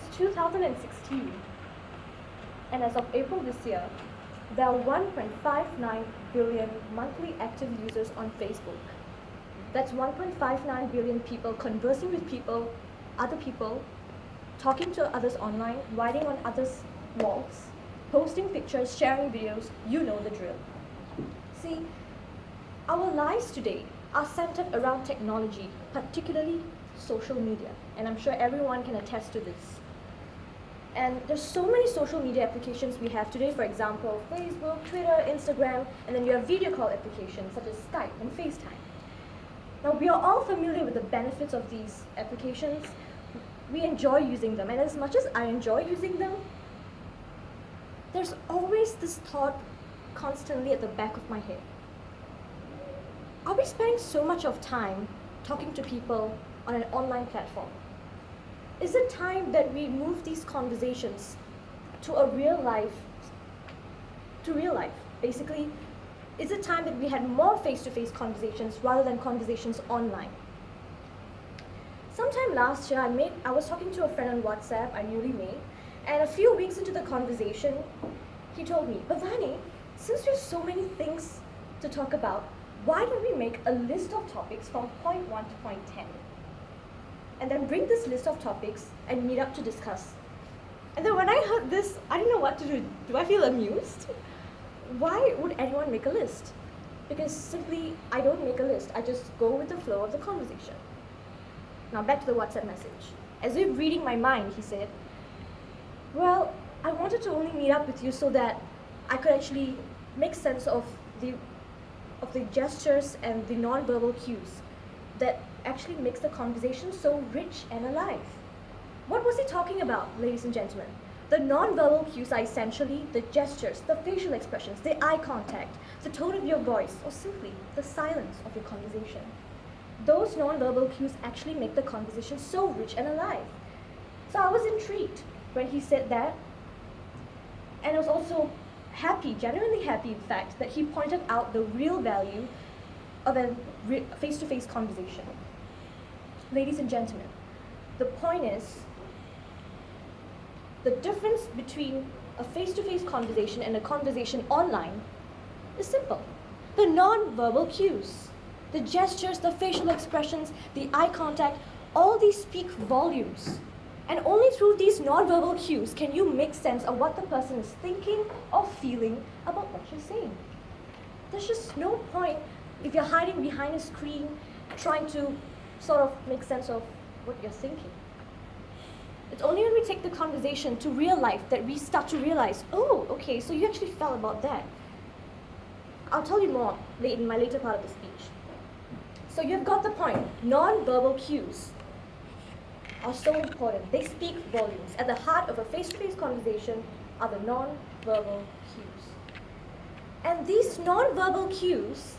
It's 2016, and as of April this year, there are 1.59 billion monthly active users on Facebook. That's 1.59 billion people conversing with people, other people, talking to others online, writing on others' walls, posting pictures, sharing videos. You know the drill. See, our lives today are centered around technology, particularly social media, and I'm sure everyone can attest to this. And there's so many social media applications we have today, for example, Facebook, Twitter, Instagram, and then you have video call applications such as Skype and FaceTime. Now, we are all familiar with the benefits of these applications. We enjoy using them, and as much as I enjoy using them, there's always this thought constantly at the back of my head. Are we spending so much of time talking to people on an online platform? Is it time that we move these conversations to real life? Basically, is it time that we had more face-to-face conversations rather than conversations online? Sometime last year, I was talking to a friend on WhatsApp I newly made, and a few weeks into the conversation, he told me, Bhavani, since we have so many things to talk about, why don't we make a list of topics from point 1 to point 10? And then bring this list of topics and meet up to discuss. And then when I heard this, I didn't know what to do. Do I feel amused? Why would anyone make a list? Because simply, I don't make a list. I just go with the flow of the conversation. Now back to the WhatsApp message. As if reading my mind, he said, well, I wanted to only meet up with you so that I could actually make sense of the gestures and the non-verbal cues that actually makes the conversation so rich and alive. What was he talking about, ladies and gentlemen? The non-verbal cues are essentially the gestures, the facial expressions, the eye contact, the tone of your voice, or simply the silence of your conversation. Those non-verbal cues actually make the conversation so rich and alive. So I was intrigued when he said that, and I was also happy, genuinely happy in fact, that he pointed out the real value of a face-to-face conversation. Ladies and gentlemen, the point is, the difference between a face-to-face conversation and a conversation online is simple. The non-verbal cues, the gestures, the facial expressions, the eye contact, all these speak volumes. And only through these non-verbal cues can you make sense of what the person is thinking or feeling about what you're saying. There's just no point if you're hiding behind a screen trying to sort of make sense of what you're thinking. It's only when we take the conversation to real life that we start to realize, oh, okay, so you actually felt about that. I'll tell you more in my later part of the speech. So you've got the point. Non-verbal cues are so important. They speak volumes. At the heart of a face-to-face conversation are the non-verbal cues. And these non-verbal cues,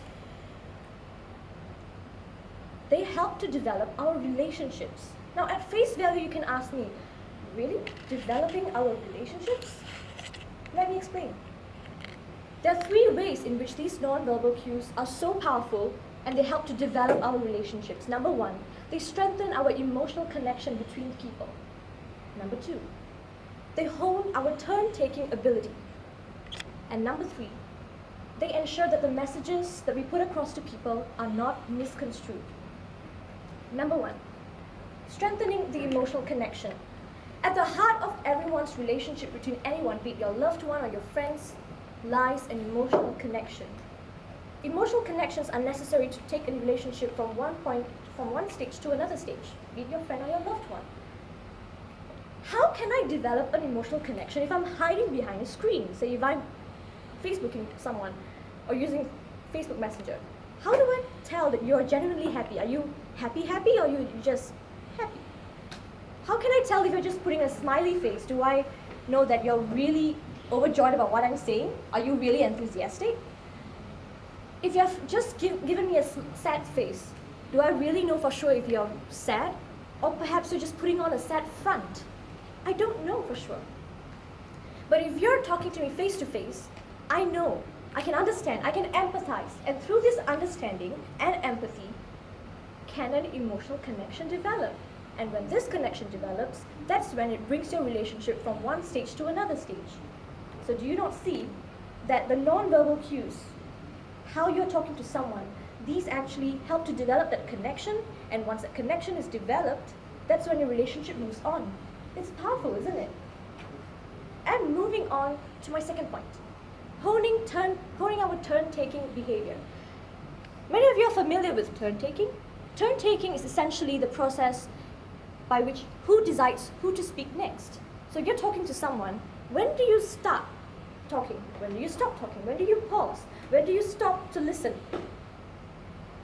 they help to develop our relationships. Now, at face value, you can ask me, really? Developing our relationships? Let me explain. There are 3 ways in which these non-verbal cues are so powerful and they help to develop our relationships. Number 1, they strengthen our emotional connection between people. Number 2, they hone our turn-taking ability. And number 3, they ensure that the messages that we put across to people are not misconstrued. Number 1, strengthening the emotional connection. At the heart of everyone's relationship between anyone, be it your loved one or your friends, lies an emotional connection. Emotional connections are necessary to take a relationship from one stage to another stage, be it your friend or your loved one. How can I develop an emotional connection if I'm hiding behind a screen? Say if I'm Facebooking someone or using Facebook Messenger. How do I tell that you're genuinely happy? Are you happy or are you just happy? How can I tell if you're just putting a smiley face? Do I know that you're really overjoyed about what I'm saying? Are you really enthusiastic? If you've just given me a sad face, do I really know for sure if you're sad? Or perhaps you're just putting on a sad front? I don't know for sure. But if you're talking to me face to face, I know, I can understand, I can empathize. And through this understanding and empathy, can an emotional connection develop? And when this connection develops, that's when it brings your relationship from one stage to another stage. So do you not see that the non-verbal cues, how you're talking to someone, these actually help to develop that connection, and once that connection is developed, that's when your relationship moves on. It's powerful, isn't it? And moving on to my second point, honing our turn-taking behavior. Many of you are familiar with turn-taking. Turn-taking is essentially the process by which who decides who to speak next. So if you're talking to someone, when do you start talking? When do you stop talking? When do you pause? When do you stop to listen?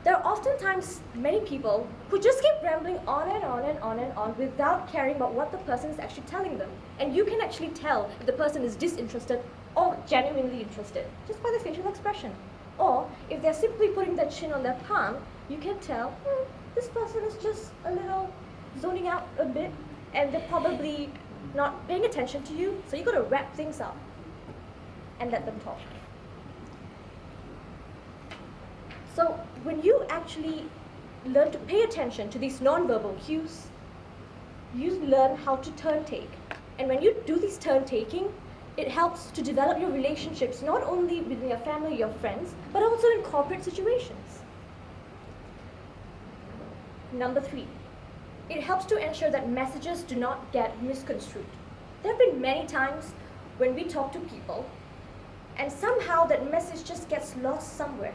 There are oftentimes many people who just keep rambling on and on and on and on without caring about what the person is actually telling them. And you can actually tell if the person is disinterested or genuinely interested just by the facial expression. Or if they're simply putting their chin on their palm, you can tell, this person is just a little zoning out a bit and they're probably not paying attention to you, so you got to wrap things up and let them talk. So when you actually learn to pay attention to these non-verbal cues, you learn how to turn-take. And when you do this turn-taking, it helps to develop your relationships not only within your family, your friends, but also in corporate situations. Number 3, it helps to ensure that messages do not get misconstrued. There have been many times when we talk to people and somehow that message just gets lost somewhere.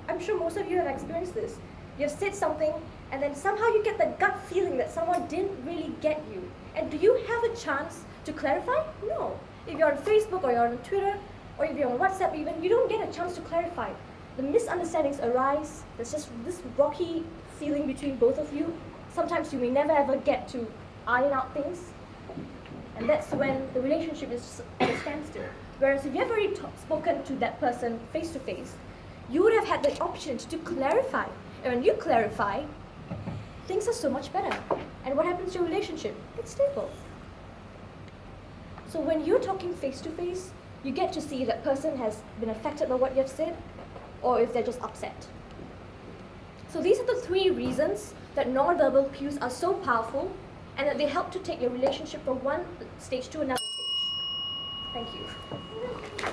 I'm sure most of you have experienced this. You've said something and then somehow you get the gut feeling that someone didn't really get you. And do you have a chance to clarify? No. If you're on Facebook or you're on Twitter or if you're on WhatsApp even, you don't get a chance to clarify. The misunderstandings arise. There's just this rocky feeling between both of you. Sometimes you may never ever get to iron out things. And that's when the relationship is at a standstill. Whereas if you've already spoken to that person face to face, you would have had the opportunity to clarify. And when you clarify, things are so much better. And what happens to your relationship? It's stable. So when you're talking face to face, you get to see if that person has been affected by what you've said, or if they're just upset. So these are the 3 reasons that non-verbal cues are so powerful and that they help to take your relationship from one stage to another stage. Thank you.